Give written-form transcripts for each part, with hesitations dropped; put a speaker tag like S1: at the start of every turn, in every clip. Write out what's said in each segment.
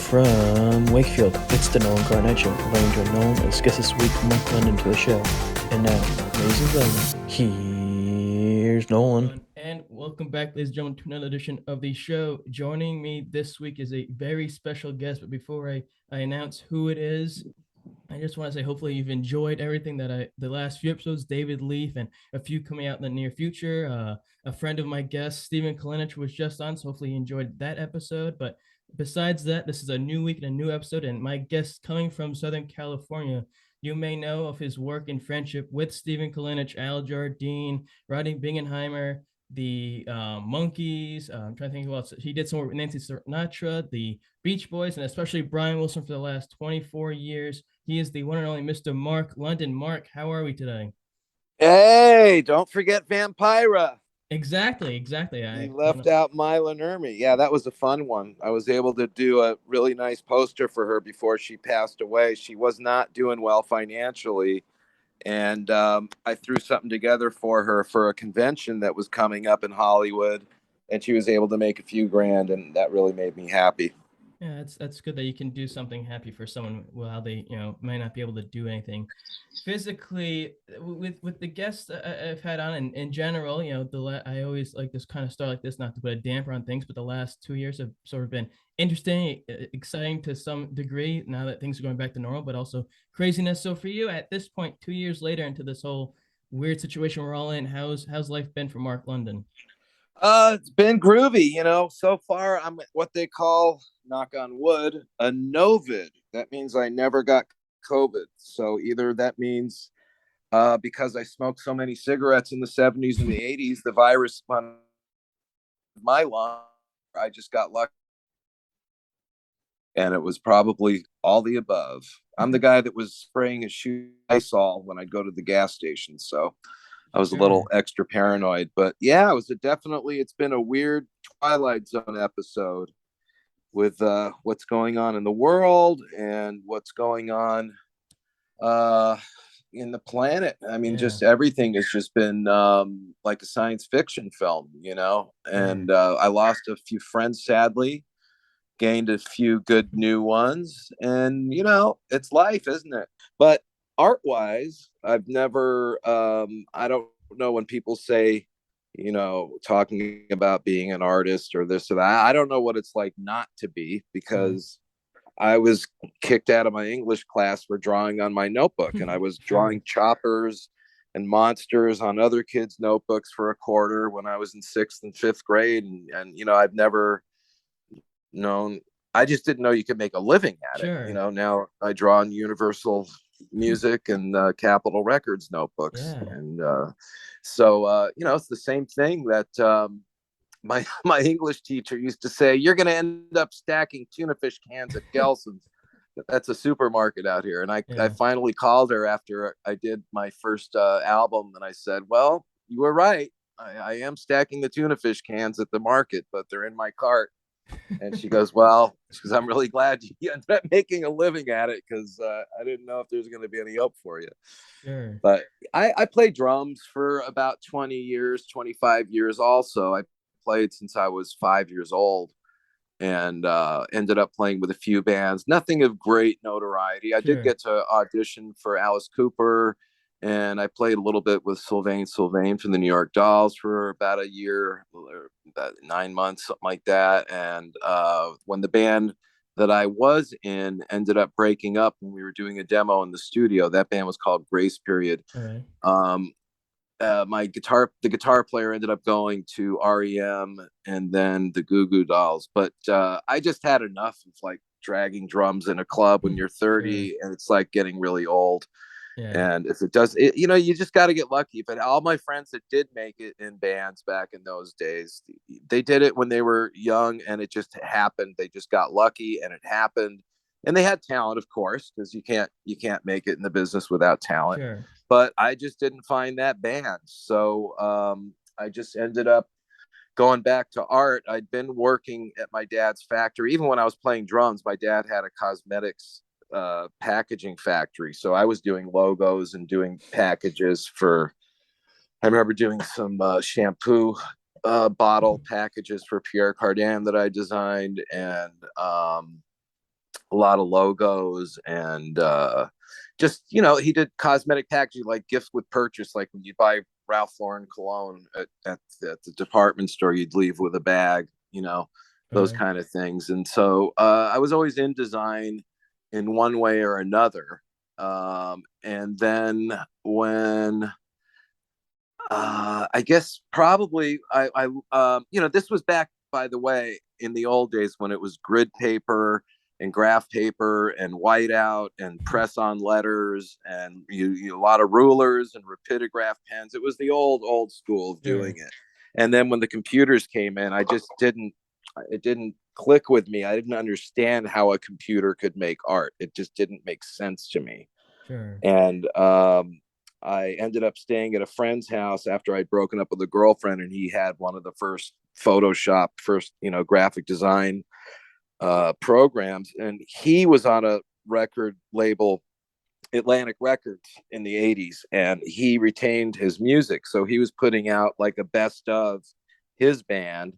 S1: from Wakefield, it's the Nolan Garnett Show. I enjoy Nolan. Let's get this week Mark London to the show. And now, ladies and gentlemen, here's Nolan.
S2: And welcome back, ladies and gentlemen, to another edition of the show. Joining me this week is a very special guest. But before I announce who it is, I just want to say hopefully you've enjoyed everything the last few episodes, David Leaf, and a few coming out in the near future. A friend of my guest, Stephen Kalinich, was just on, so hopefully you enjoyed that episode. But besides that, this is a new week and a new episode, and my guest coming from Southern California. You may know of his work in friendship with Stephen Kalinich, Al Jardine, Rodney Bingenheimer, the Monkees. I'm trying to think who else. He did some work with Nancy Sinatra, the Beach Boys, and especially Brian Wilson for the last 24 years. He is the one and only Mr. Mark London. Mark, how are we today?
S3: Hey, don't forget Vampira.
S2: Exactly.
S3: He
S2: I
S3: left
S2: want
S3: out Mila Nurmi. Yeah, that was a fun one. I was able to do a really nice poster for her before she passed away. She was not doing well financially. And I threw something together for her for a convention that was coming up in Hollywood. And she was able to make a few grand. And that really made me happy.
S2: Yeah, that's good that you can do something happy for someone while they might not be able to do anything physically. With the guests I've had on in general, I always like this kind of start like this, not to put a damper on things, but the last 2 years have sort of been interesting, exciting to some degree now that things are going back to normal, but also craziness. So for you at this point, 2 years later into this whole weird situation we're all in, how's life been for Mark London?
S3: It's been groovy, so far I'm what they call, knock on wood, a novid. That means I never got COVID. So either that means because I smoked so many cigarettes in the 70s and the 80s, the virus on my lung, I just got lucky. And it was probably all the above. I'm the guy that was spraying his shoe Lysol when I'd go to the gas station. So I was a
S2: Sure.
S3: little extra paranoid, but yeah, it's been a weird Twilight Zone episode with what's going on in the world and what's going on uh, in the planet. I mean,
S2: Yeah.
S3: just everything has just been like a science fiction film,
S2: Sure.
S3: and I lost a few friends, sadly, gained a few good new ones, and it's life, isn't it? But art wise, I don't know when people say, talking about being an artist or this or that. I don't know what it's like not to be,
S2: Right.
S3: because I was kicked out of my English class for drawing on my notebook, and I was
S2: Sure.
S3: drawing choppers and monsters on other kids' notebooks for a quarter when I was in sixth and fifth grade. And I've never known, I just didn't know you could make a living at it.
S2: Sure.
S3: Now I draw on Universal Music and Capitol Records notebooks.
S2: Yeah.
S3: And so it's the same thing that my English teacher used to say, you're going to end up stacking tuna fish cans at Gelson's. That's a supermarket out here. And I
S2: Yeah.
S3: finally called her after I did my first album, and I said, well, you were right. I am stacking the tuna fish cans at the market, but they're in my cart. And she goes, well, because I'm really glad you ended up making a living at it, because I didn't know if there's going to be any hope for you.
S2: Sure.
S3: But I played drums for about 20 years, 25 years also. I played since I was 5 years old, and ended up playing with a few bands. Nothing of great notoriety. I did
S2: Sure.
S3: get to audition for Alice Cooper, and I played a little bit with Sylvain from the New York Dolls for about a year, or about 9 months, something like that. And when the band that I was in ended up breaking up, and we were doing a demo in the studio, that band was called Grace Period.
S2: All right.
S3: Um, the guitar player ended up going to REM and then the Goo Goo Dolls. But I just had enough of like dragging drums in a club when you're
S2: Sure.
S3: 30, and it's like getting really old.
S2: Yeah.
S3: And if it does, you just got to get lucky. But all my friends that did make it in bands back in those days, they did it when they were young, and it just happened. They just got lucky, and it happened. And they had talent, of course, because you can't make it in the business without talent.
S2: Sure.
S3: But I just didn't find that band, so I just ended up going back to art. I'd been working at my dad's factory. Even when I was playing drums, my dad had a cosmetics packaging factory. So I was doing logos and doing packages for, I remember doing some shampoo bottle packages for Pierre Cardin that I designed. And a lot of logos and just, he did cosmetic packaging, like gifts with purchase, like when you buy Ralph Lauren cologne at the department store, you'd leave with a bag, those
S2: Okay.
S3: kind of things. And so I was always in design in one way or another. And then when I guess probably this was back, by the way, in the old days when it was grid paper and graph paper and whiteout and press on letters and a lot of rulers and rapidograph pens. It was the old school of doing
S2: Sure.
S3: it. And then when the computers came in, it didn't click with me. I didn't understand how a computer could make art. It just didn't make sense to me.
S2: Sure.
S3: And I ended up staying at a friend's house after I'd broken up with a girlfriend, and he had one of the first Photoshop, graphic design programs, and he was on a record label, Atlantic Records, in the 80s, and he retained his music. So he was putting out like a best of his band,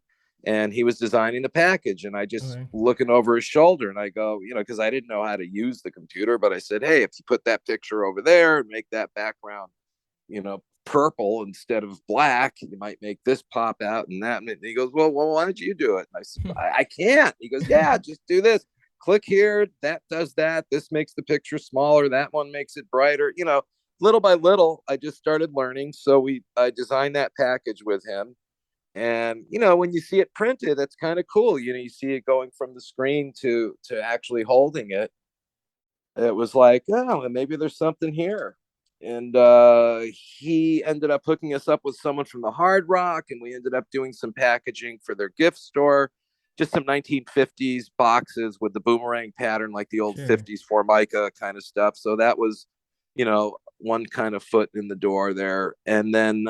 S3: and he was designing the package. And I just
S2: Okay.
S3: looking over his shoulder, and I go, because I didn't know how to use the computer, but I said, hey, if you put that picture over there and make that background, purple instead of black, you might make this pop out and that. And he goes, well, why don't you do it? And I said, I can't. He goes, yeah, just do this. Click here. That does that. This makes the picture smaller. That one makes it brighter. Little by little, I just started learning. So I designed that package with him. And when you see it printed, that's kind of cool. You see it going from the screen to actually holding it. It was like, oh, maybe there's something here. And he ended up hooking us up with someone from the Hard Rock, and we ended up doing some packaging for their gift store, just some 1950s boxes with the boomerang pattern, like the old
S2: Sure.
S3: 50s Formica kind of stuff. So that was, one kind of foot in the door there. And then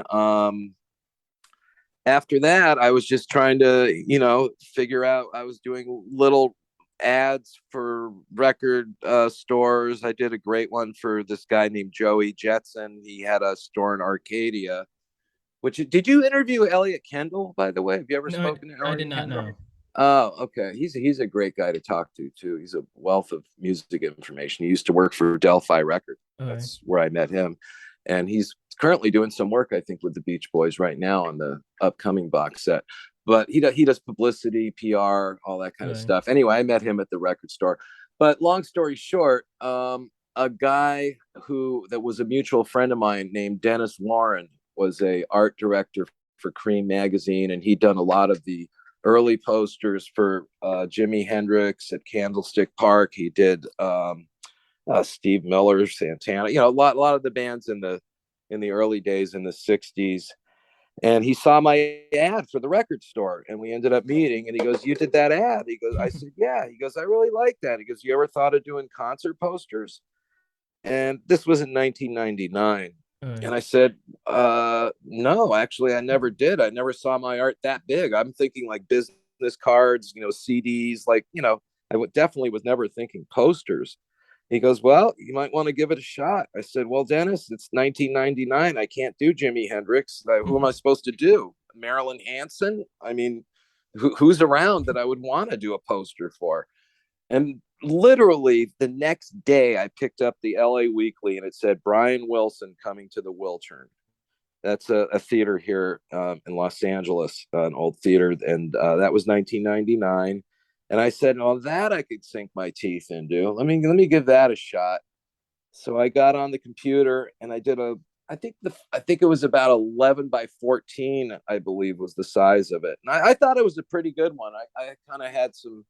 S3: after that, I was just trying to, figure out, I was doing little ads for record stores. I did a great one for this guy named Joey Jetson. He had a store in Arcadia. Which, did you interview Elliot Kendall, by the way? Have you ever
S2: No,
S3: spoken to
S2: I did
S3: Elliot
S2: not
S3: Kendall?
S2: know.
S3: Oh, okay. He's a great guy to talk to too. He's a wealth of music information. He used to work for Delphi Records.
S2: Okay.
S3: That's where I met him, and he's currently doing some work, I think, with the Beach Boys right now on the upcoming box set. But he does publicity, PR, all that kind of
S2: Okay.
S3: stuff. Anyway, I met him at the record store. But long story short, a guy that was a mutual friend of mine named Dennis Warren was a art director for Cream magazine, and he'd done a lot of the early posters for Jimi Hendrix at Candlestick Park. He did Steve Miller, Santana, a lot of the bands in the early days in the 60s. And he saw my ad for the record store, and we ended up meeting, and he goes, you did that ad? He goes, I said, yeah. He goes, I really like that. He goes, you ever thought of doing concert posters? And this was in 1999.
S2: Okay.
S3: And I said, no, actually, I never did. I never saw my art that big. I'm thinking like business cards, CDs, like, definitely was never thinking posters. He goes, well, you might want to give it a shot. I said, well, Dennis, it's 1999. I can't do Jimi Hendrix. Who am I supposed to do? Marilyn Hanson? I mean, who's around that I would want to do a poster for? And literally the next day, I picked up the LA Weekly, and it said Brian Wilson coming to the Wiltern. That's a theater here in Los Angeles, an old theater, and that was 1999. And I said, "Oh, that I could sink my teeth into. Let me give that a shot." So I got on the computer and I did I think it was about 11 by 14, I believe was the size of it. And I thought it was a pretty good one. I kind of had some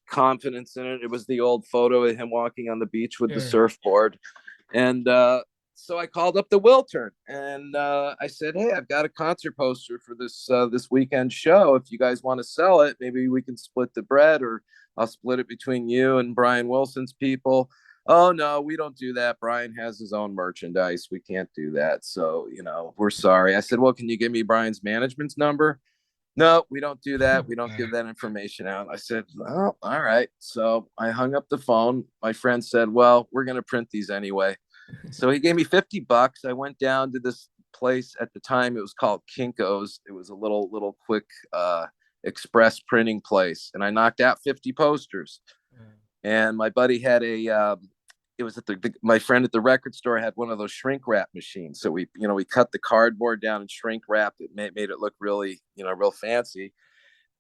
S3: confidence in it. It was the old photo of him walking on the beach with the
S2: Sure.
S3: surfboard. And so I called up the Wiltern, and I said, hey, I've got a concert poster for this weekend show. If you guys want to sell it, maybe we can split the bread, or I'll split it between you and Brian Wilson's people. Oh, no, we don't do that. Brian has his own merchandise. We can't do that. So, we're sorry. I said, well, can you give me Brian's management's number? No, we don't do that. We don't give that information out. I said, well, all right. So I hung up the phone. My friend said, well, we're going to print these anyway. So he gave me $50. I went down to this place at the time. It was called Kinko's. It was a little quick express printing place. And I knocked out 50 posters. And my buddy had it was at my friend at the record store had one of those shrink wrap machines. So we cut the cardboard down and shrink wrapped it, made it look really, real fancy.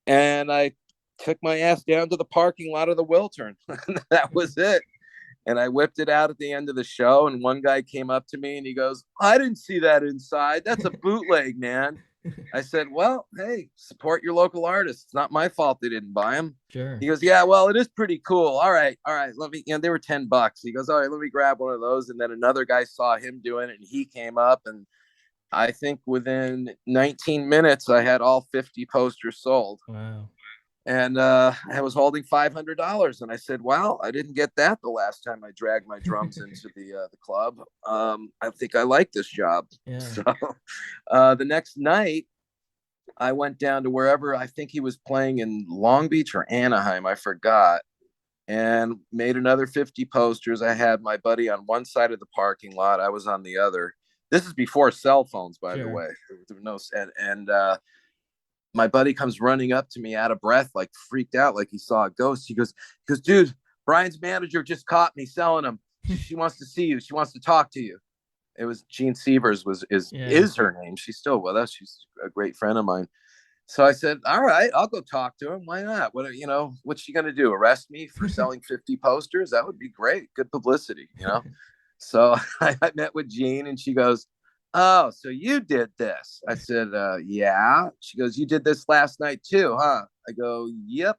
S3: And I took my ass down to the parking lot of the Wiltern. That was it. And I whipped it out at the end of the show. And one guy came up to me and he goes, "I didn't see that inside. That's a bootleg, man." I said, "Well, hey, support your local artists. It's not my fault they didn't buy them."
S2: Sure.
S3: He goes, "Yeah, well, it is pretty cool. All right. Let me, they were $10. He goes, "All right, let me grab one of those." And then another guy saw him doing it and he came up. And I think within 19 minutes, I had all 50 posters sold.
S2: Wow.
S3: And I was holding $500, and I said, "Wow, I didn't get that the last time I dragged my drums into the club. I think I like this job."
S2: Yeah.
S3: So the next night, I went down to wherever I think he was playing in Long Beach or Anaheim, I forgot, and made another 50 posters. I had my buddy on one side of the parking lot. I was on the other. This is before cell phones, by the way. There was no my buddy comes running up to me out of breath, like freaked out, like he saw a ghost. He goes, "Dude, Brian's manager just caught me selling them. She wants to see you. She wants to talk to you." It was Jean Severs is her name. She's still with us. She's a great friend of mine. So I said, "All right, I'll go talk to him. Why not? What's she going to do? Arrest me for selling 50 posters? That would be great. Good publicity, So I met with Jean and she goes, "Oh, so you did this?" I said, "Yeah." She goes, "You did this last night too, huh?" I go, "Yep."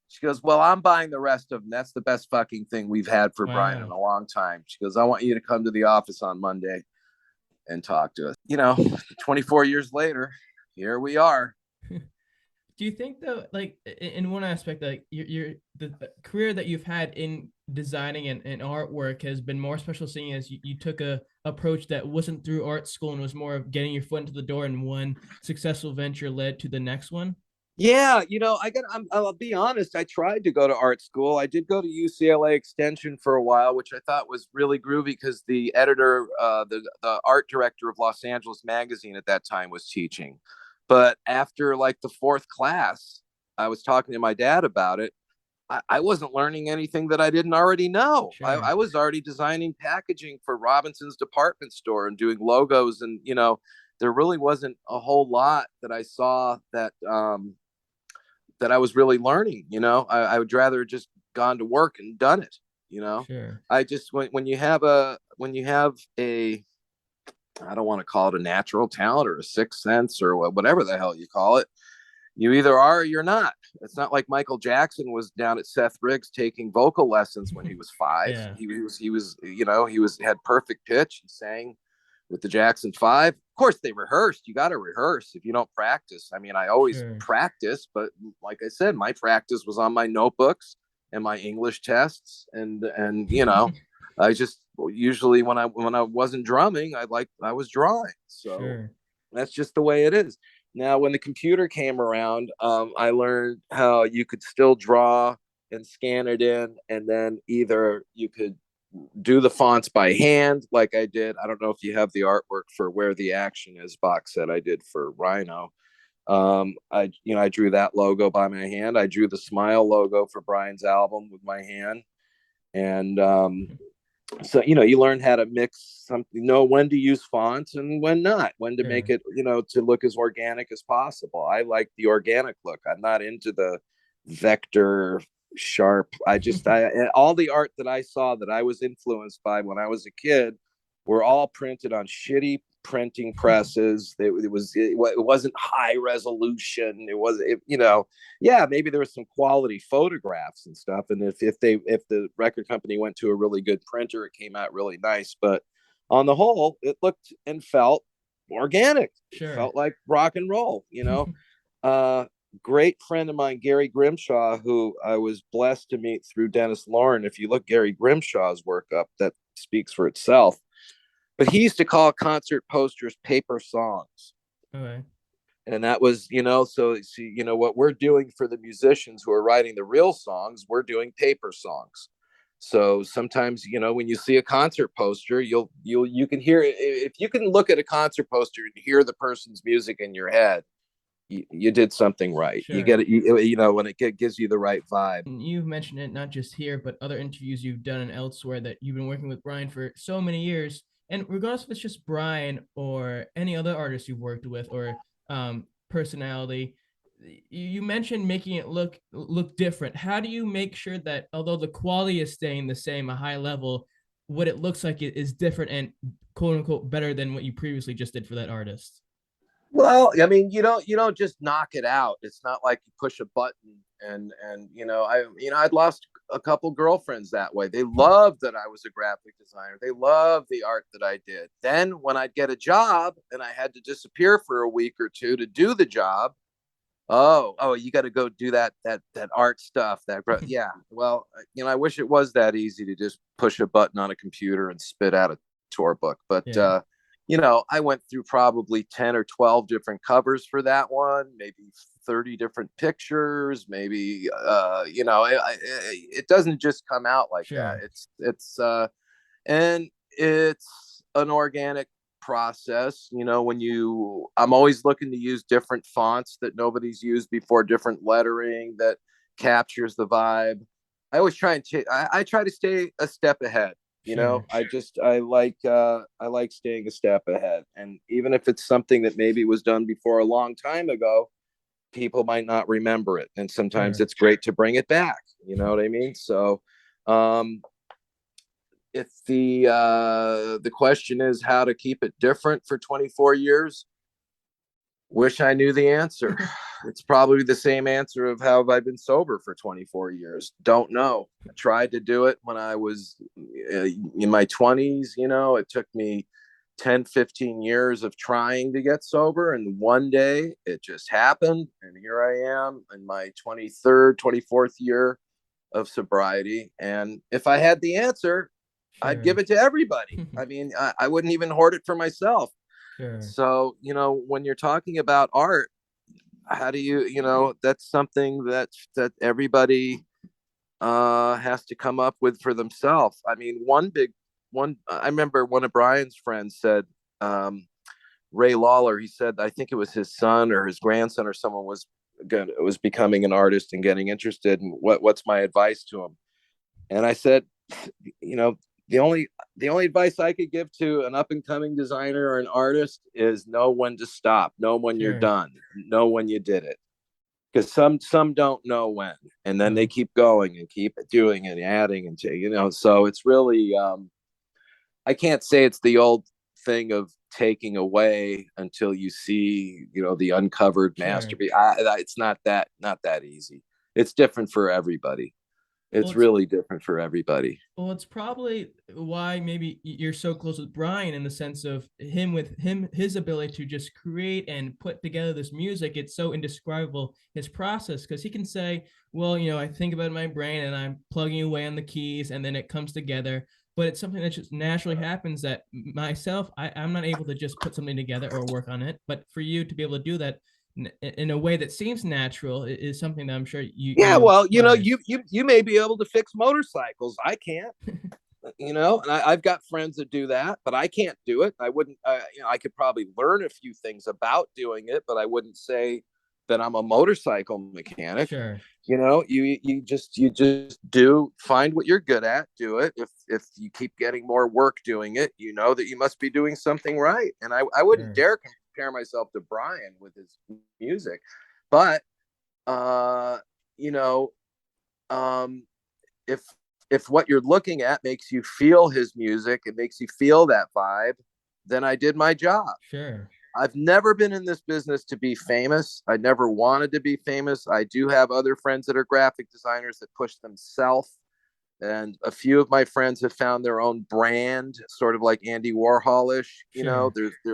S3: She goes, "Well, I'm buying the rest of them. That's the best fucking thing we've had for Brian in a long time." She goes, "I want you to come to the office on Monday and talk to us." 24 years later, here we are.
S2: Do you think though, like in one aspect, like the career that you've had in designing and artwork has been more special, seeing as you took a approach that wasn't through art school and was more of getting your foot into the door, and one successful venture led to the next one?
S3: Yeah, I'll be honest. I tried to go to art school. I did go to UCLA Extension for a while, which I thought was really groovy because the editor, the art director of Los Angeles Magazine at that time was teaching. But after like the fourth class, I was talking to my dad about it. I wasn't learning anything that I didn't already know.
S2: Sure.
S3: I was already designing packaging for Robinson's department store and doing logos. And, there really wasn't a whole lot that I saw that I was really learning. I would rather just gone to work and done it.
S2: Sure.
S3: I just when you have a I don't want to call it a natural talent or a sixth sense or whatever the hell you call it. You either are or you're not. It's not like Michael Jackson was down at Seth Riggs taking vocal lessons when he was 5.
S2: Yeah.
S3: He had perfect pitch. He sang with the Jackson 5. Of course, they rehearsed. You got to rehearse if you don't practice. I mean, I always practice, but like I said, my practice was on my notebooks and my English tests, and I just usually when I wasn't drumming, I was drawing. So that's just the way it is. Now, when the computer came around, I learned how you could still draw and scan it in, and then either you could do the fonts by hand like I did. I don't know if you have the artwork for Where the Action Is box set I did for Rhino. I drew that logo by my hand. I drew the Smile logo for Brian's album with my hand. And so you learn how to mix something, know when to use fonts and when not, when to make it to look as organic as possible. I like the organic look. I'm not into the vector sharp. I all the art that I saw that I was influenced by when I was a kid were all printed on shitty printing presses. It wasn't high resolution. Maybe there was some quality photographs and stuff, and if the record company went to a really good printer, it came out really nice. But on the whole, it looked and felt organic. It felt like rock and roll. Great friend of mine, Gary Grimshaw, who I was blessed to meet through Dennis Lauren. If you look Gary Grimshaw's work up, that speaks for itself. But he used to call concert posters paper songs.
S2: Okay.
S3: And that was, so see, what we're doing for the musicians who are writing the real songs, we're doing paper songs. So sometimes, when you see a concert poster, you can hear, if you can look at a concert poster and hear the person's music in your head, you did something right.
S2: Sure.
S3: You get it, you know, when it gives you the right vibe.
S2: And you've mentioned it not just here, but other interviews you've done and elsewhere, that you've been working with Brian for so many years. And regardless if it's just Brian or any other artist you've worked with, or personality, you mentioned making it look different. How do you make sure that although the quality is staying the same, a high level, what it looks like it is different and quote unquote better than what you previously just did for that artist?
S3: Well, I mean, you don't just knock it out. It's not like you push a button and I'd lost a couple girlfriends that way. They loved that I was a graphic designer. They loved the art that I did. Then when I'd get a job and I had to disappear for a week or two to do the job, oh, you got to go do that art stuff. Yeah. Well, I wish it was that easy to just push a button on a computer and spit out a tour book, but
S2: Yeah.
S3: I went through probably 10 or 12 different covers for that one, maybe 30 different pictures, maybe, it doesn't just come out like that.
S2: Sure.
S3: And it's an organic process. I'm always looking to use different fonts that nobody's used before, different lettering that captures the vibe. I try to stay a step ahead.
S2: Sure.
S3: I like staying a step ahead. And even if it's something that maybe was done before a long time ago, people might not remember it. And sometimes
S2: Sure.
S3: it's great to bring it back. You know what I mean? So if the question is how to keep it different for 24 years, wish I knew the answer. It's probably the same answer of how have I been sober for 24 years. Don't know. I tried to do it when I was in my 20s. It took me 10, 15 years of trying to get sober. And one day it just happened. And here I am in my 23rd, 24th year of sobriety. And if I had the answer, I'd give
S2: Sure.
S3: it to everybody. I mean, I wouldn't even hoard it for myself.
S2: Sure.
S3: So, when you're talking about art, how do that's something that everybody has to come up with for themselves. I mean, I remember one of Brian's friends said, Ray Lawler, he said, I think it was his son or his grandson or someone was becoming an artist and getting interested, and what's my advice to him? And I said, the only advice I could give to an up and coming designer or an artist is know when to stop, know when you're
S2: Sure.
S3: done, know when you did it. Because some don't know when, and then
S2: No.
S3: they keep going and keep doing and adding and so it's really I can't say it's the old thing of taking away until you see the uncovered
S2: Sure.
S3: masterpiece. It's not that easy. It's different for everybody.
S2: Well,
S3: It's really different for everybody.
S2: Well, it's probably why maybe you're so close with Brian, in the sense of his ability to just create and put together this music. It's so indescribable, his process, because he can say, well, I think about it in my brain and I'm plugging away on the keys and then it comes together. But it's something that just naturally happens that myself, I'm not able to just put something together or work on it. But for you to be able to do that in a way that seems natural is something that I'm sure
S3: Yeah,
S2: you
S3: well,
S2: prize.
S3: you may be able to fix motorcycles. I can't. And I've got friends that do that, but I can't do it. I wouldn't. I could probably learn a few things about doing it, but I wouldn't say that I'm a motorcycle mechanic.
S2: Sure.
S3: You just do find what you're good at, do it. If you keep getting more work doing it, you know that you must be doing something right. And I wouldn't
S2: Sure.
S3: dare compare myself to Brian with his music, but uh, you know, if what you're looking at makes you feel his music, it makes you feel that vibe, then I did my job.
S2: Sure.
S3: I've never been in this business to be famous. I never wanted to be famous. I do have other friends that are graphic designers that push themselves. And a few of my friends have found their own brand, sort of like Andy Warholish.
S2: Sure.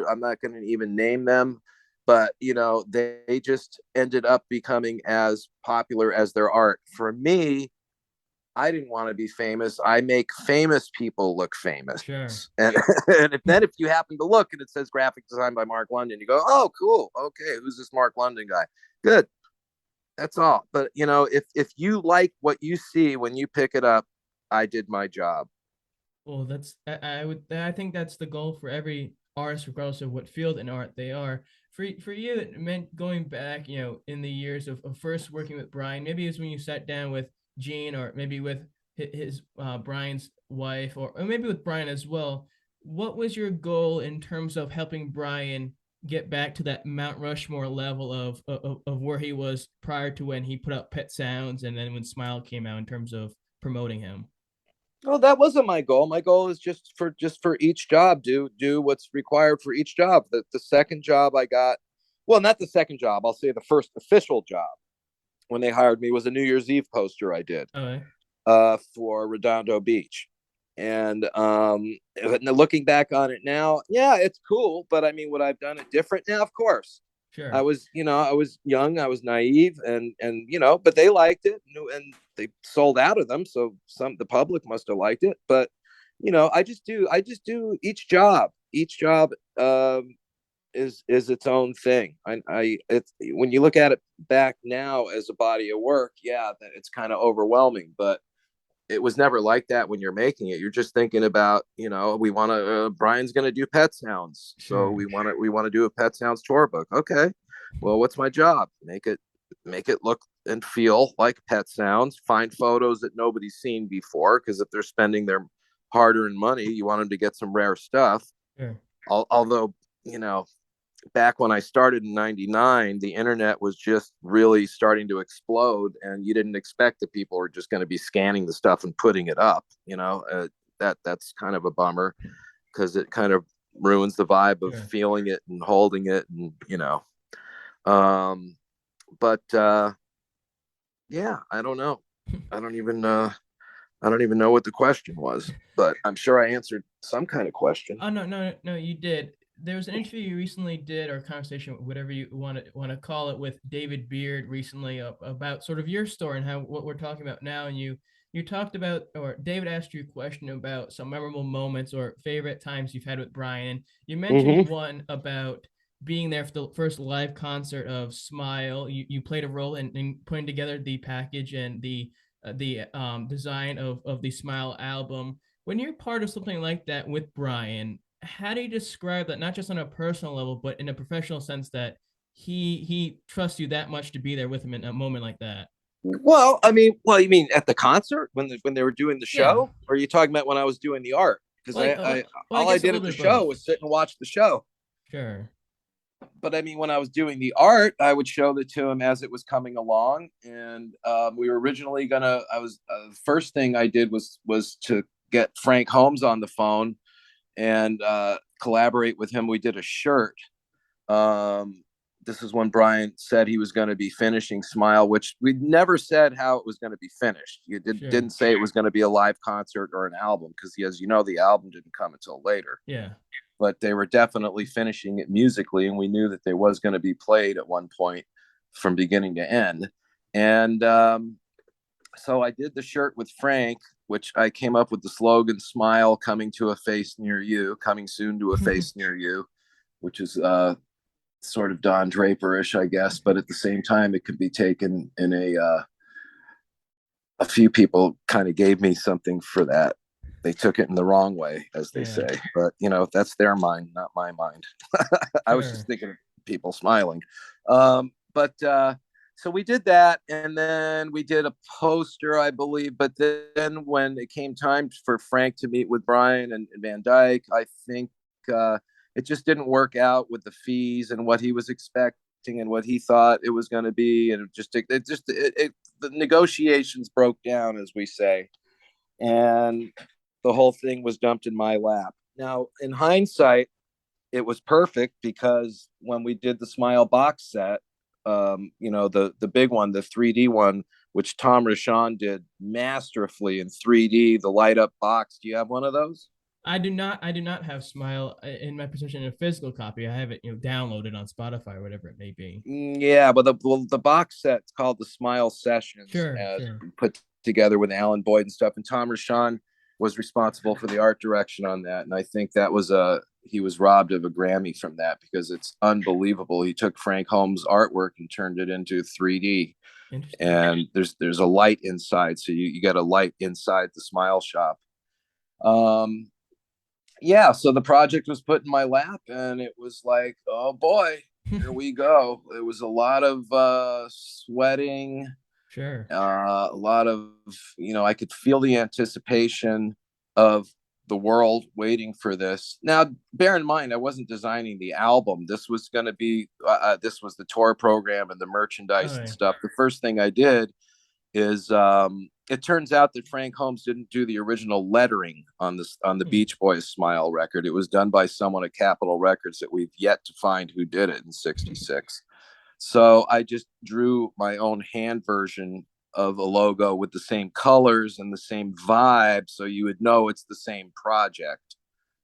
S3: I'm not going to even name them, but they just ended up becoming as popular as their art. For me, I didn't want to be famous. I make famous people look famous.
S2: Sure.
S3: And, if you happen to look and it says graphic design by Mark London, you go, oh, cool. Okay. Who's this Mark London guy? Good. That's all. But if you like what you see when you pick it up, I did my job.
S2: Well, I think that's the goal for every artist, regardless of what field in art they are. For you, it meant going back, in the years of first working with Brian. Maybe it was when you sat down with Gene, or maybe with his Brian's wife, or maybe with Brian as well. What was your goal in terms of helping Brian get back to that Mount Rushmore level of where he was prior to when he put out Pet Sounds, and then when Smile came out, in terms of promoting him?
S3: Well, that wasn't my goal. My goal is just for each job, do what's required for each job. The second job I got, well, not the second job, I'll say the first official job when they hired me was a New Year's Eve poster I did
S2: Okay.
S3: for Redondo Beach. And looking back on it now, yeah, it's cool. But I mean, would I've done it different now? Of course.
S2: Sure.
S3: I was young, I was naive, and but they liked it, and they sold out of them. So the public must have liked it. But I just do each job. Each job is its own thing. It's when you look at it back now as a body of work, yeah, that it's kind of overwhelming, but it was never like that when you're making it. You're just thinking about, we want to, Brian's going to do Pet Sounds. So
S2: Sure.
S3: we want to do a Pet Sounds tour book. Okay. Well, what's my job? Make it look and feel like Pet Sounds, find photos that nobody's seen before. Cause if they're spending their hard earned money, you want them to get some rare stuff.
S2: Sure.
S3: Although, back when I started in 99, the internet was just really starting to explode, and you didn't expect that people were just going to be scanning the stuff and putting it up. That's kind of a bummer, because it kind of ruins the vibe of
S2: Sure.
S3: feeling it and holding it, and but yeah, I don't know. I don't even know what the question was, but I'm sure I answered some kind of question.
S2: Oh, no, no, no, you did. There was an interview you recently did, or conversation, whatever you want to call it, with David Beard recently, about sort of your story and how what we're talking about now. And you talked about, or David asked you a question about some memorable moments or favorite times you've had with Brian. And you mentioned
S3: Mm-hmm.
S2: one about being there for the first live concert of Smile. You played a role in putting together the package and the design of the Smile album. When you're part of something like that with Brian, how do you describe that, not just on a personal level, but in a professional sense, that he trusts you that much to be there with him in a moment like that?
S3: Well, I mean, you mean at the concert when they were doing the
S2: Yeah.
S3: show, or are you talking about when I was doing the art? Because
S2: Like,
S3: I
S2: well, I
S3: all I
S2: guess a
S3: did
S2: little
S3: at the
S2: bit of
S3: show
S2: both.
S3: was sit and watch the show.
S2: Sure.
S3: But I mean, when I was doing the art, I would show it to him as it was coming along. And we were originally gonna. I was the first thing I did was to get Frank Holmes on the phone and collaborate with him. We did a shirt. Um, this is when Brian said he was going to be finishing Smile, which we never said how it was going to be finished. You
S2: Sure.
S3: didn't say it was going to be a live concert or an album, because, as you know, the album didn't come until later.
S2: Yeah.
S3: But they were definitely finishing it musically, and we knew that there was going to be played at one point from beginning to end. And so I did the shirt with Frank, which I came up with the slogan "Smile, coming to a face near you, coming soon to a face near you," which is sort of Don Draper-ish, I guess, but at the same time, it could be taken in a few people kind of gave me something for that. They took it in the wrong way, as they
S2: Yeah.
S3: say, but that's their mind, not my mind. I was
S2: Sure.
S3: just thinking of people smiling. But so we did that, and then we did a poster, I believe. But then when it came time for Frank to meet with Brian and Van Dyke, I think it just didn't work out with the fees and what he was expecting and what he thought it was going to be, and the negotiations broke down, as we say, and the whole thing was dumped in my lap. Now, in hindsight, it was perfect, because when we did the Smile box set, the big one, the 3D one, which Tom Rashawn did masterfully in 3D, the light up box. Do you have one of those?
S2: I do not. I do not have Smile in my possession in a physical copy. I have it, downloaded on Spotify or whatever it may be.
S3: Yeah, but the box set's called the Smile Sessions,
S2: Sure. Sure.
S3: put together with Alan Boyd and stuff. And Tom Rashawn was responsible for the art direction on that, and I think that was he was robbed of a Grammy from that, because it's unbelievable. He took Frank Holmes' artwork and turned it into 3D,
S2: Interesting.
S3: and there's a light inside, so you get a light inside the Smile shop. Yeah, so the project was put in my lap, and it was like, oh boy, here we go. It was a lot of sweating,
S2: Sure.
S3: a lot of, I could feel the anticipation of the world waiting for this. Now, bear in mind, I wasn't designing the album. This was going to be, this was the tour program and the merchandise and
S2: Okay.
S3: stuff. The first thing I did is it turns out that Frank Holmes didn't do the original lettering on the
S2: Hmm.
S3: Beach Boys Smile record. It was done by someone at Capitol Records that we've yet to find who did it in '66. So I just drew my own hand version of a logo with the same colors and the same vibe, so you would know it's the same project.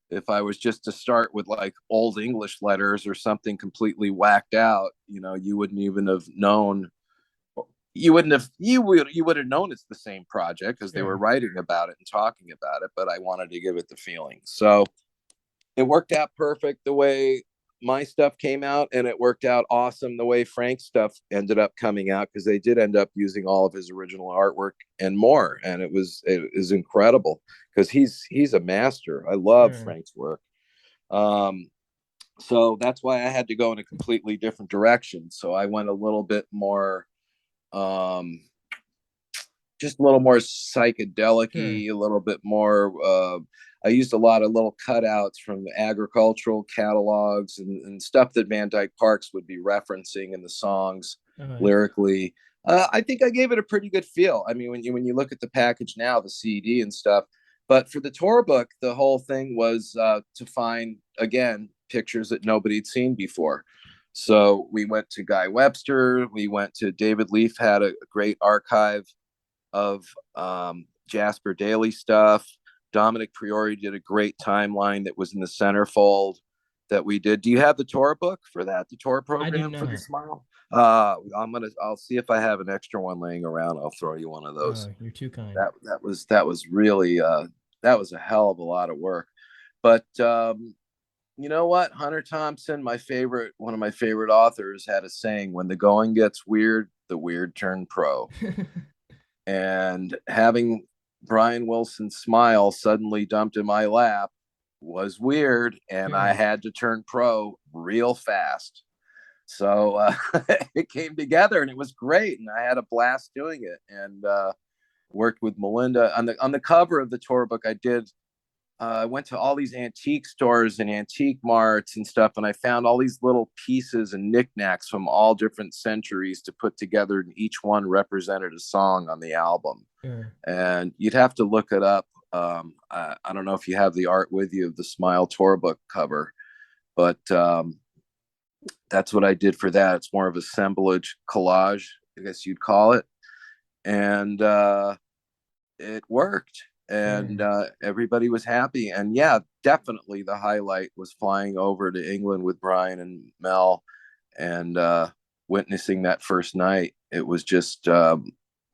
S3: If I was just to start with like old English letters or something completely whacked out, you wouldn't even have known. You would have known it's the same project because they were
S2: Sure.
S3: writing about it and talking about it, but I wanted to give it the feeling. So it worked out perfect the way my stuff came out, and it worked out awesome the way Frank's stuff ended up coming out, because they did end up using all of his original artwork and more, and it was incredible because he's a master. I love
S2: Sure.
S3: Frank's work. um so that's why I had to go in a completely different direction. So I went a little bit more, um just a little more psychedelic-y,
S2: Sure.
S3: a little bit more. I used a lot of little cutouts from agricultural catalogs and stuff that Van Dyke Parks would be referencing in the songs
S2: Okay.
S3: lyrically. I think I gave it a pretty good feel. I mean, when you look at the package now, the CD and stuff. But for the tour book, the whole thing was to find, again, pictures that nobody'd seen before. So we went to Guy Webster. We went to David Leaf, had a great archive of Jasper Daly stuff. Dominic Priori did a great timeline that was in the centerfold that we did. Do you have the tour book for that? The tour
S2: I do
S3: program for the
S2: not.
S3: Smile? I'll see if I have an extra one laying around. I'll throw you one of those.
S2: Oh, you're too kind.
S3: That was really that was a hell of a lot of work. But you know what? Hunter Thompson, one of my favorite authors, had a saying: "When the going gets weird, the weird turn pro." And having Brian Wilson's Smile suddenly dumped in my lap was weird, and I
S2: Sure.
S3: had to turn pro real fast. So it came together, and it was great, and I had a blast doing it. And worked with Melinda on the cover of the tour book. I went to all these antique stores and antique marts and stuff, and I found all these little pieces and knickknacks from all different centuries to put together, and each one represented a song on the album.
S2: Sure.
S3: And you'd have to look it up. I don't know if you have the art with you of the Smile tour book cover, but that's what I did for that. It's more of assemblage collage, I guess you'd call it. And it worked, and
S2: Sure.
S3: everybody was happy. And yeah, definitely the highlight was flying over to England with Brian and Mel, and witnessing that first night. It was just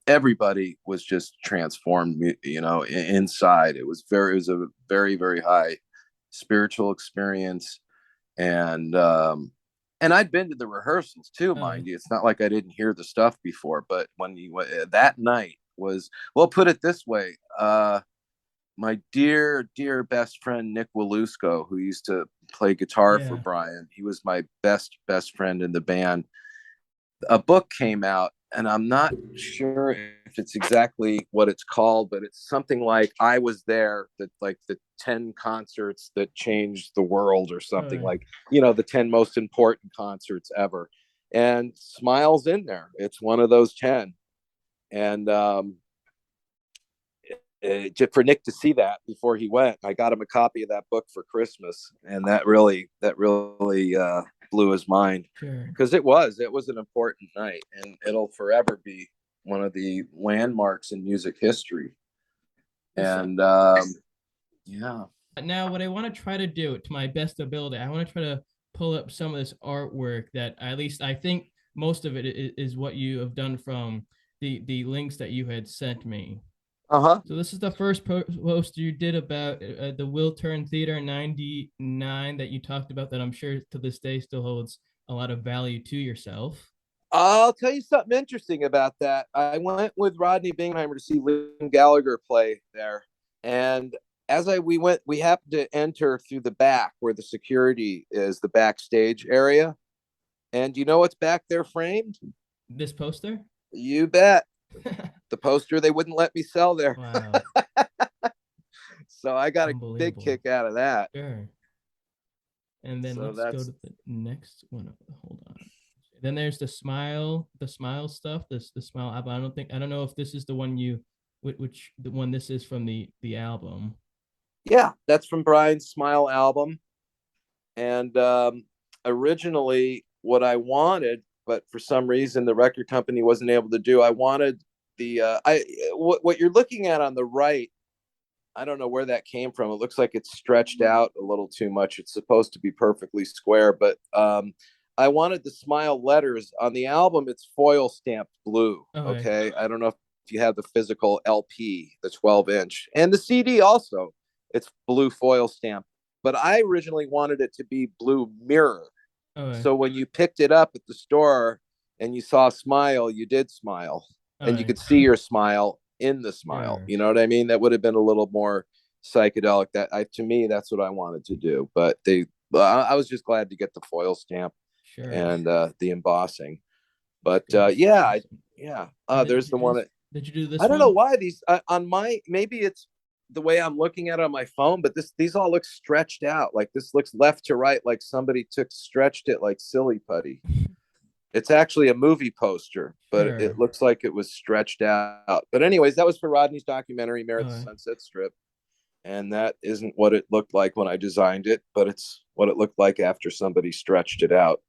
S3: everybody was just transformed, inside. It was a very, very high spiritual experience. And I'd been to the rehearsals too,
S2: Oh,
S3: mind you. It's not like I didn't hear the stuff before, but that night was, well, put it this way. My dear, dear best friend, Nick Walusko, who used to play guitar for
S2: yeah.
S3: Brian, he was my best friend in the band. A book came out, and I'm not sure if it's exactly what it's called, but it's something like "I Was There," that like the 10 concerts that changed the world, or something
S2: Oh,
S3: like, the 10 most important concerts ever. And Smile's in there. It's one of those 10. And just for Nick to see that before he went, I got him a copy of that book for Christmas, and that really blew his mind,
S2: sure.
S3: because it was an important night, and it'll forever be one of the landmarks in music history.
S2: So
S3: And yeah.
S2: now, what I want to try to do to my best ability, I want to try to pull up some of this artwork that at least I think most of it is what you have done from the links that you had sent me.
S3: Uh-huh.
S2: So this is the first post you did about the Will Turn Theater '99 that you talked about, that I'm sure to this day still holds a lot of value to yourself.
S3: I'll tell you something interesting about that. I went with Rodney Bingenheimer to see Liam Gallagher play there, and we happened to enter through the back where the security is, the backstage area. And you know what's back there framed?
S2: This poster?
S3: You bet. The poster they wouldn't let me sell there.
S2: Wow.
S3: So I got a big
S2: Unbelievable.
S3: kick out of that.
S2: Sure. And then
S3: So
S2: let's go
S3: that's
S2: to the next one. Hold on. Then there's the smile stuff. The smile album. I don't know if this is the one which the one this is from the album.
S3: yeah, that's from Brian's Smile album. And originally, what I wanted, but for some reason the record company wasn't able to do, I wanted what you're looking at on the right. I don't know where that came from. It looks like it's stretched out a little too much. It's supposed to be perfectly square, but I wanted the Smile letters on the album. It's foil stamped blue. Okay. I don't know if you have the physical LP, the 12-inch, and the CD also. It's blue foil stamp. But I originally wanted it to be blue mirror. So when you picked it up at the store and you saw Smile, you did smile. And you could see your smile in the smile. You know what I mean? That would have been a little more psychedelic. To me, that's what I wanted to do. But I was just glad to get the foil stamp and the embossing. But yeah. There's the one.
S2: Did you do this?
S3: I don't know why these on my, maybe it's the way I'm looking at it on my phone, but these all look stretched out. Like this looks left to right, like somebody stretched it like silly putty. It's actually a movie poster, but it looks like it was stretched out. But anyways, that was for Rodney's documentary, Mare of the Sunset Strip. And that isn't what it looked like when I designed it, but it's what it looked like after somebody stretched it out.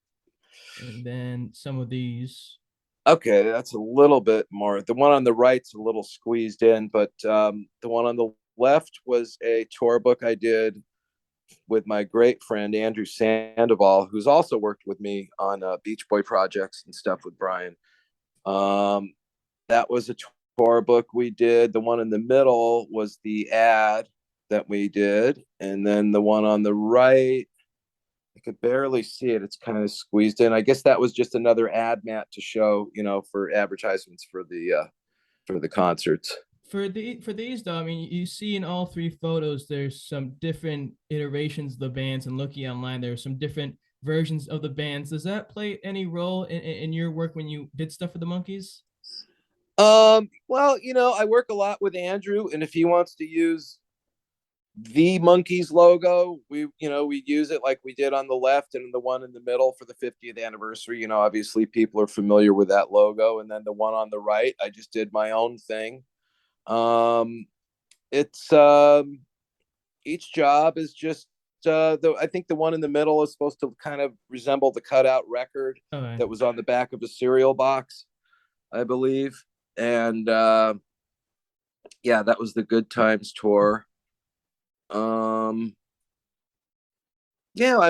S2: And then some of these.
S3: Okay, that's a little bit more. The one on the right's a little squeezed in, but the one on the left was a tour book I did with my great friend Andrew Sandoval, who's also worked with me on Beach Boy projects and stuff with Brian. That was a tour book we did. The one in the middle was the ad that we did, and then the one on the right, I could barely see it. It's kind of squeezed in. I guess that was just another ad mat to show, for advertisements for the concerts.
S2: For these though, I mean, you see in all three photos, there's some different iterations of the bands, and looking online, there's some different versions of the bands. Does that play any role in your work when you did stuff for the Monkees?
S3: Well, I work a lot with Andrew, and if he wants to use the Monkees logo, we use it like we did on the left and the one in the middle for the 50th anniversary. Obviously people are familiar with that logo, and then the one on the right, I just did my own thing. It's each job is just I think the one in the middle is supposed to kind of resemble the cutout record that was on the back of a cereal box, I believe. And that was the Good Times tour. I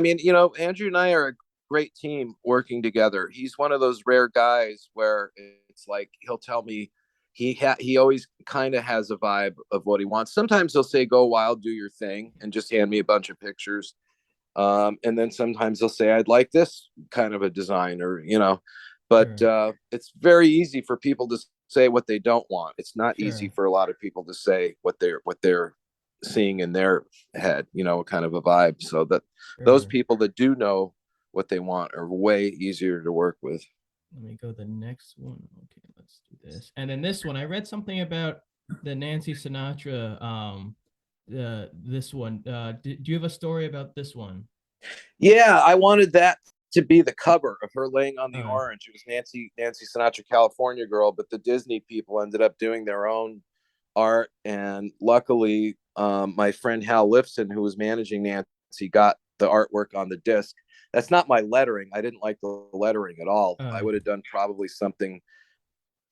S3: mean, Andrew and I are a great team working together. He's one of those rare guys where it's like he'll tell me he always kind of has a vibe of what he wants. Sometimes he'll say, "Go wild, do your thing," and just hand me a bunch of pictures. And then sometimes he'll say, "I'd like this kind of a design," or But it's very easy for people to say what they don't want. It's not easy for a lot of people to say what they're seeing in their head, kind of a vibe. So that those people that do know what they want are way easier to work with.
S2: Let me go to the next one. Okay, let's do this. And then this one, I read something about the Nancy Sinatra, this one. Do you have a story about this one?
S3: Yeah, I wanted that to be the cover of her laying on the orange. It was Nancy Sinatra, California Girl, but the Disney people ended up doing their own art. And luckily, my friend Hal Lifson, who was managing Nancy, got the artwork on the disc. That's not my lettering. I didn't like the lettering at all. I would have done probably something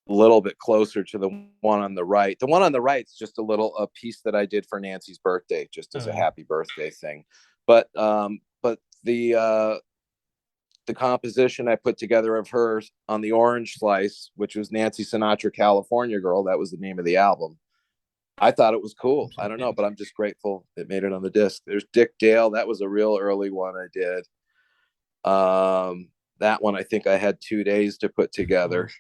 S3: a little bit closer to the one on the right. The one on the right is just a piece that I did for Nancy's birthday, just as a happy birthday thing. But the composition I put together of her on the orange slice, which was Nancy Sinatra, California Girl, that was the name of the album. I thought it was cool. I don't know, but I'm just grateful it made it on the disc. There's Dick Dale. That was a real early one I did. That one I think I had 2 days to put together,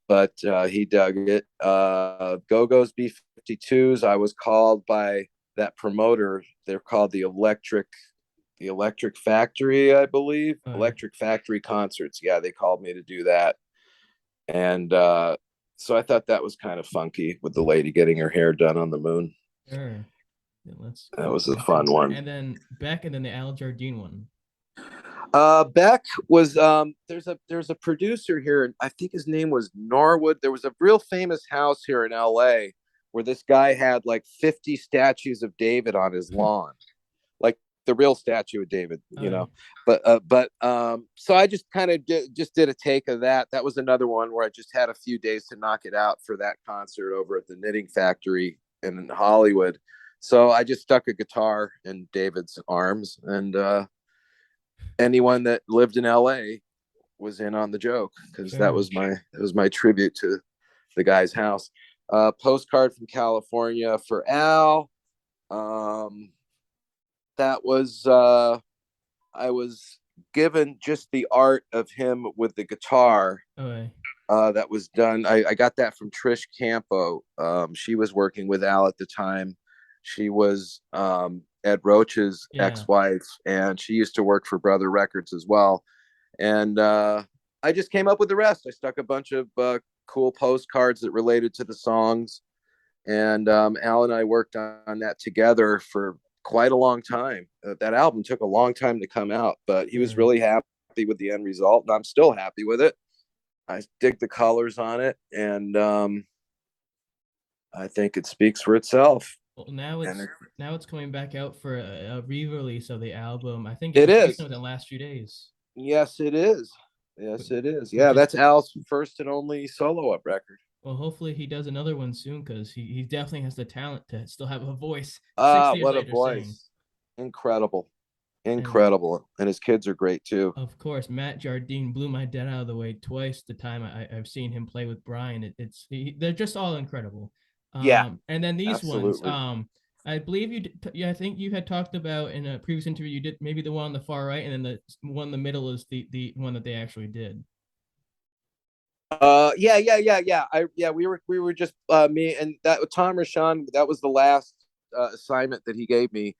S3: but he dug it. Go-Go's B-52s, I was called by that promoter. They're called the Electric the Electric Factory, I believe.
S2: Okay.
S3: Electric Factory concerts. Yeah, they called me to do that. And so I thought that was kind of funky with the lady getting her hair done on the moon.
S2: Sure. Yeah, let's
S3: That
S2: go
S3: was a
S2: back
S3: fun one.
S2: and then Beck, and then the Al Jardine one.
S3: Beck was there's a producer here, and I think his name was Norwood. There was a real famous house here in LA where this guy had like 50 statues of David on his lawn, like the real statue of David, you
S2: Okay.
S3: know. So I just kind of just did a take of that. That was another one where I just had a few days to knock it out for that concert over at the Knitting Factory in Hollywood. So I just stuck a guitar in David's arms, and anyone that lived in LA was in on the joke, because
S2: Sure.
S3: that was my tribute to the guy's house. Postcard from California for Al. Um, that was I was given just the art of him with the guitar.
S2: Okay.
S3: That was done. I got that from Trish Campo. She was working with Al at the time. She was Ed Roach's
S2: Yeah.
S3: ex-wife, and she used to work for Brother Records as well. And I just came up with the rest. I stuck a bunch of cool postcards that related to the songs, and Al and I worked on that together for quite a long time. That album took a long time to come out, but he was
S2: Sure.
S3: really happy with the end result, and I'm still happy with it. I dig the colors on it, and I think it speaks for itself.
S2: Well, now
S3: And
S2: it's coming back out for a re-release of the album. I think it
S3: it
S2: just
S3: is.
S2: recently, within the last few days.
S3: Yes, it is. Yes, it is.
S2: Which
S3: Yeah,
S2: is
S3: that's Al's first and only solo up record.
S2: well, hopefully he does another one soon because he definitely has the talent to still have a voice 6 years
S3: What a
S2: later singing.
S3: voice. Incredible.
S2: And
S3: Incredible. And his kids are great too.
S2: of course, Matt Jardine blew my dad out of the way twice the time I've seen him play with Brian. They're just all incredible.
S3: Yeah,
S2: And then these ones,
S3: absolutely.
S2: I believe yeah, I think you had talked about in a previous interview, you did maybe the one on the far right, and then the one in the middle is the one that they actually did.
S3: We were just me and that Tom Rashawn, that was the last assignment that he gave me.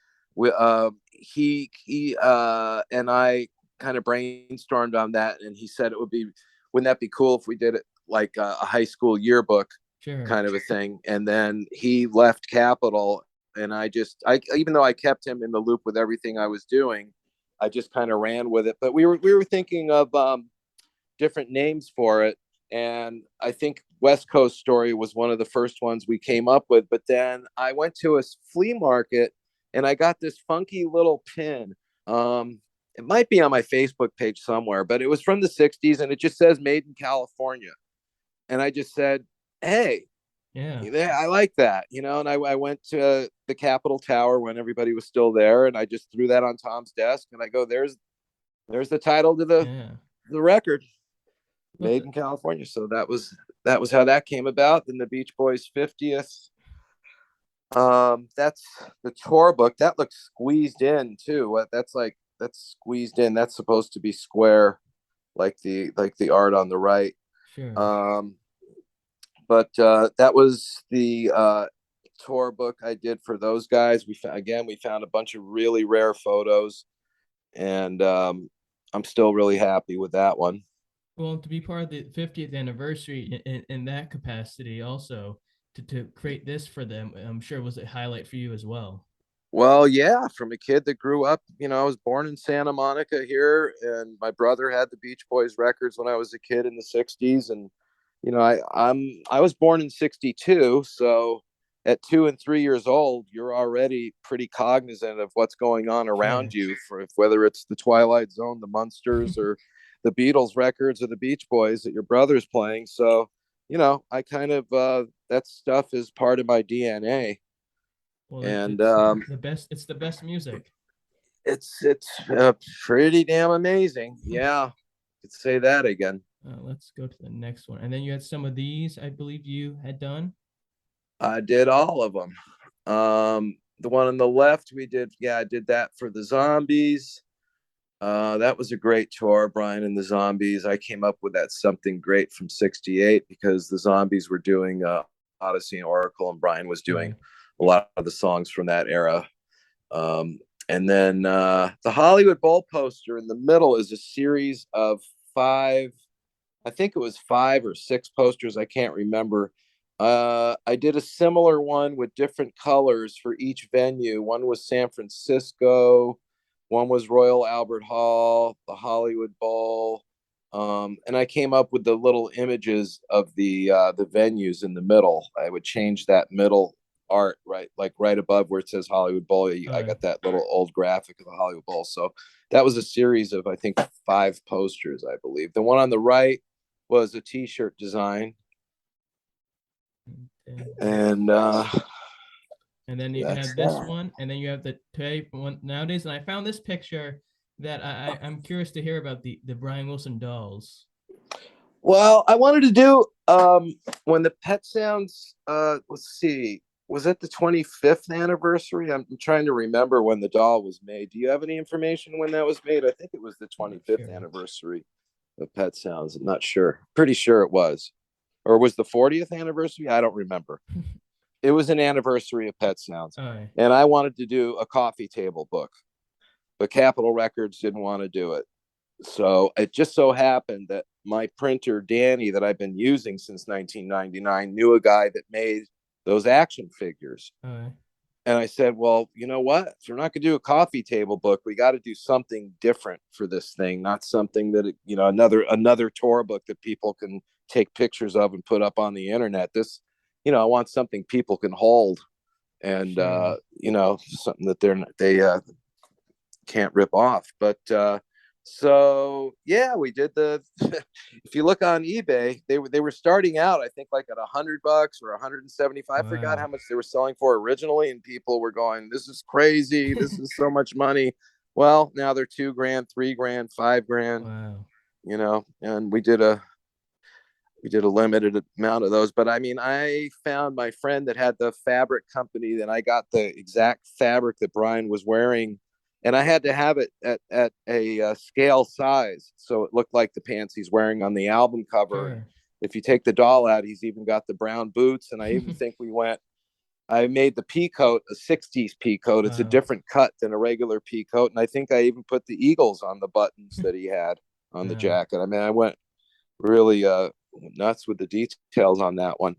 S3: He and I kind of brainstormed on that, and he said wouldn't that be cool if we did it like a high school yearbook
S2: Sure.
S3: kind of a thing. And then he left Capitol, and I even though I kept him in the loop with everything I was doing, I just kind of ran with it. But we were thinking of different names for it, and I think West Coast Story was one of the first ones we came up with. But then I went to a flea market, and I got this funky little pin. It might be on my Facebook page somewhere, but it was from the 60s, and it just says Made in California. And I just said, hey,
S2: Yeah.
S3: I like that, and I went to the Capitol Tower when everybody was still there, and I just threw that on Tom's desk, and I go, there's the title to
S2: Yeah.
S3: the record.
S2: But
S3: Made in California. So that was how that came about. Then the Beach Boys 50th. That's the tour book. That looks squeezed in too. That's squeezed in. That's supposed to be square, like the art on the right.
S2: sure.
S3: But that was the tour book I did for those guys. We found a bunch of really rare photos, and I'm still really happy with that one.
S2: Well, to be part of the 50th anniversary in that capacity, also to create this for them, I'm sure was a highlight for you as well.
S3: Well, yeah, from a kid that grew up, I was born in Santa Monica here, and my brother had the Beach Boys records when I was a kid in the 60s. And I was born in 62, so at 2 and 3 years old, you're already pretty cognizant of what's going on
S2: Sure.
S3: around you, for whether it's the Twilight Zone, the Munsters, or the Beatles records or the Beach Boys that your brother's playing. So, I kind of that stuff is part of my DNA.
S2: Well,
S3: And
S2: it's the best. It's the best music.
S3: it's pretty damn amazing. Yeah, could say that again.
S2: Let's go to the next one. And then you had some of these, I believe you had done.
S3: I did all of them. The one on the left, I did that for the Zombies. That was a great tour, Brian and the Zombies. I came up with that Something Great from '68 because the Zombies were doing Odyssey and Oracle, and Brian was doing
S2: Sure.
S3: a lot of the songs from that era. And then the Hollywood Bowl poster in the middle is a series of five, I think it was 5 or 6 posters. I can't remember. I did a similar one with different colors for each venue. One was San Francisco, one was Royal Albert Hall, the Hollywood Bowl, and I came up with the little images of the venues in the middle. I would change that middle art right, like right above where it says Hollywood Bowl. I got that little old graphic of the Hollywood Bowl. So that was a series of, I think, 5 posters, I believe. The one on the right was a T-shirt design, and
S2: then you have this one, and then you have the today one nowadays. And I found this picture that I'm curious to hear about the Brian Wilson dolls.
S3: Well, I wanted to do when the Pet Sounds let's see, was it the 25th anniversary? I'm trying to remember when the doll was made. Do you have any information when that was made? I think it was the 25th anniversary of Pet Sounds. I'm not sure. Pretty sure it was. Or was the 40th anniversary? I don't remember. It was an anniversary of Pet Sounds. And I wanted to do a coffee table book, but Capitol Records didn't want to do it. So it just so happened that my printer, Danny, that I've been using since 1999, knew a guy that made those action figures. And I said, well, you know what? If we're not going to do a coffee table book, we got to do something different for this thing, not something that, you know, another tour book that people can take pictures of and put up on the internet. This, you know, I want something people can hold, and you know, something that they can't rip off. But so yeah, we did the if you look on eBay, they were starting out, I think, like at $100 or $175. I forgot how much they were selling for originally, and people were going, this is crazy, this is so much money. Well, now they're $2 grand, $3 grand, $5 grand. You know, and we did a limited amount of those. But I mean, I found my friend that had the fabric company, and I got the exact fabric that Brian was wearing, and I had to have it at a scale size, so it looked like the pants he's wearing on the album cover. If you take the doll out, he's even got the brown boots. And I even think I made the pea coat a 60s pea coat. It's a different cut than a regular pea coat. And I think I even put the Eagles on the buttons that he had on the jacket. I mean, I went really nuts with the details on that one.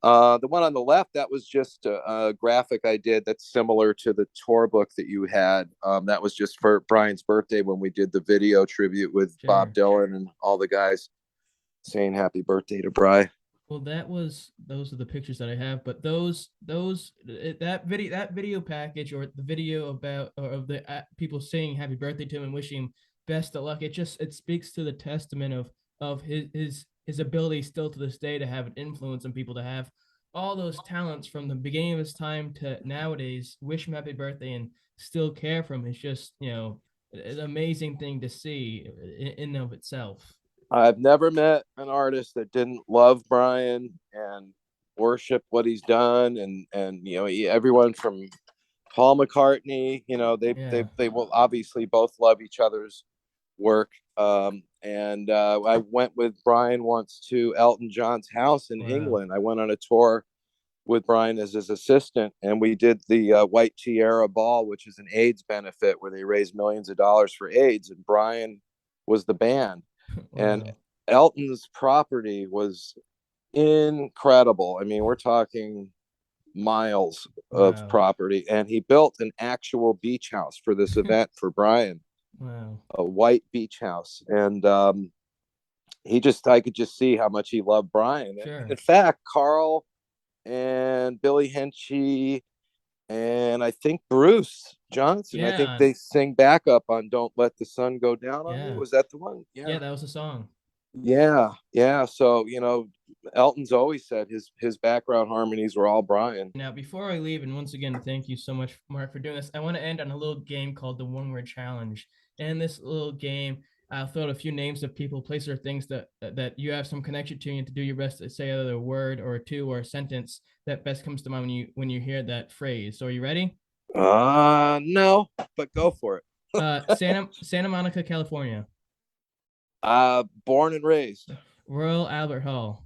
S3: The one on the left, that was just a graphic I did that's similar to the tour book that you had. That was just for Brian's birthday when we did the video tribute with Bob Dylan and all the guys saying happy birthday to Brian.
S2: Well, those are the pictures that I have, but that video package, or the video of the people saying happy birthday to him and wishing him best of luck, it speaks to the testament of his ability still to this day to have an influence on people, to have all those talents from the beginning of his time to nowadays, wish him happy birthday and still care for him. It's just, you know, an amazing thing to see in and of itself.
S3: I've never met an artist that didn't love Brian and worship what he's done. And you know, everyone from Paul McCartney, you know, they will obviously both love each other's work. And I went with Brian once to Elton John's house in England. I went on a tour with Brian as his assistant, and we did the White Tiara Ball, which is an AIDS benefit where they raise millions of dollars for AIDS, and Brian was the band. And Elton's property was incredible. I mean, we're talking miles of property, and he built an actual beach house for this event for Brian. A white beach house. And I could just see how much he loved Brian. In fact, Carl and Billy Hinchy and I think Bruce Johnson, I think they sing backup on Don't Let the Sun Go Down on Me. Was that the one?
S2: Yeah, that was the song.
S3: Yeah. So, you know, Elton's always said his background harmonies were all Brian.
S2: Now, before I leave, and once again, thank you so much, Mark, for doing this, I want to end on a little game called the One Word Challenge. And this little game, I'll throw out a few names of people, places, or things that you have some connection to, and to do your best to say either a word or two or a sentence that best comes to mind when you hear that phrase. So are you ready?
S3: No, but go for it.
S2: Santa Monica, California.
S3: Born and raised.
S2: Royal Albert Hall.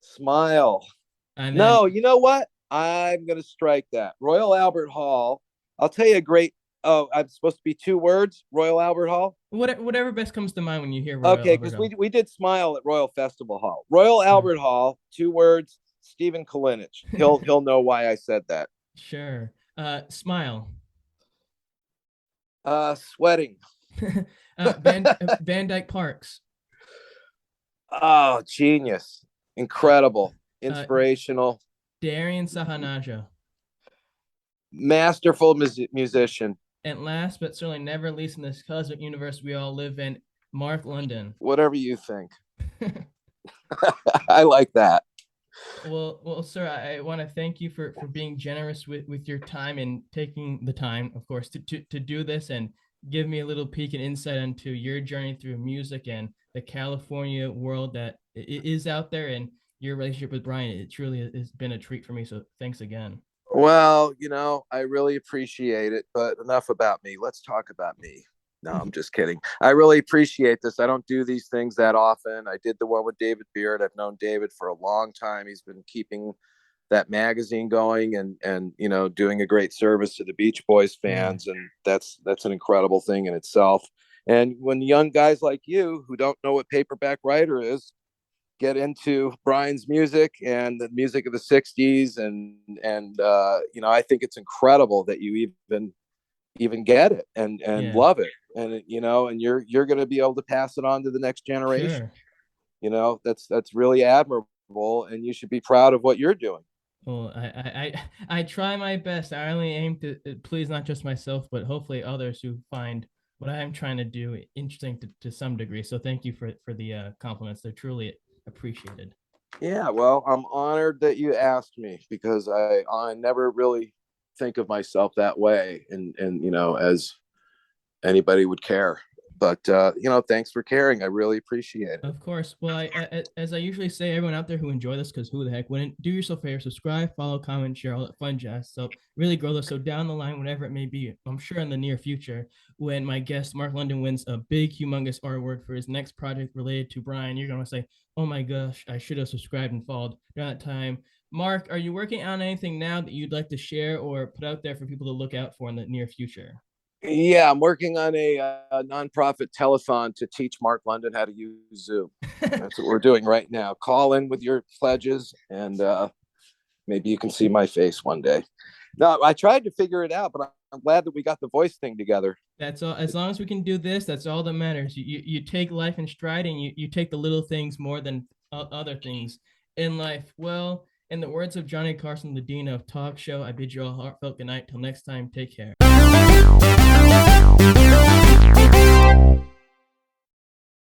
S3: Smile. And then, no, you know what? I'm gonna strike that. Royal Albert Hall. I'll tell you a great Oh, I'm supposed to be 2 words. Royal Albert Hall.
S2: Whatever best comes to mind when you hear Royal
S3: Okay,
S2: Albert
S3: because
S2: Hall.
S3: we did Smile at Royal Festival Hall. Royal Albert Hall, 2 words. Stephen Kalinich. He'll know why I said that.
S2: Sure. Smile.
S3: Sweating.
S2: Van Dyke Parks.
S3: Oh, genius. Incredible. Inspirational.
S2: Darian Sahanaja.
S3: Masterful musician.
S2: And last but certainly never least in this cosmic universe we all live in, Mark London.
S3: Whatever you think. I like that.
S2: Well, sir, I want to thank you for being generous with your time and taking the time, of course, to do this and give me a little peek and insight into your journey through music and the California world that is out there, and your relationship with Brian. It truly has been a treat for me. So thanks again.
S3: Well, I really appreciate it, but enough about me. Let's talk about me. No, I'm just kidding. I really appreciate this. I don't do these things that often. I did the one with David Beard. I've known David for a long time. He's been keeping that magazine going and doing a great service to the Beach Boys fans. And that's an incredible thing in itself. And when young guys like you who don't know what paperback writer is get into Brian's music and the music of the 60s and I think it's incredible that you even get it and love it. And and you're going to be able to pass it on to the next generation. Sure. That's really admirable, and you should be proud of what you're doing.
S2: Well, I try my best. I only aim to please not just myself, but hopefully others who find what I'm trying to do interesting to some degree. So thank you for the compliments. They're truly appreciated.
S3: Yeah, well, I'm honored that you asked me, because I never really think of myself that way, and as anybody would care. But thanks for caring. I really appreciate it.
S2: Of course. Well, as I usually say, everyone out there who enjoy this, because who the heck wouldn't, do yourself a favor, subscribe, follow, comment, share, all that fun jazz. So really grow this. So down the line, whatever it may be, I'm sure in the near future, when my guest Mark London wins a big, humongous artwork for his next project related to Brian, you're going to say, oh my gosh, I should have subscribed and followed during that time. Mark, are you working on anything now that you'd like to share or put out there for people to look out for in the near future?
S3: Yeah, I'm working on a nonprofit telethon to teach Mark London how to use Zoom. That's what we're doing right now. Call in with your pledges, and maybe you can see my face one day. No, I tried to figure it out, but I'm glad that we got the voice thing together.
S2: That's all. As long as we can do this, that's all that matters. You take life in stride, and you take the little things more than other things in life. Well, in the words of Johnny Carson, the dean of talk show, I bid you all heartfelt good night. Till next time, take care.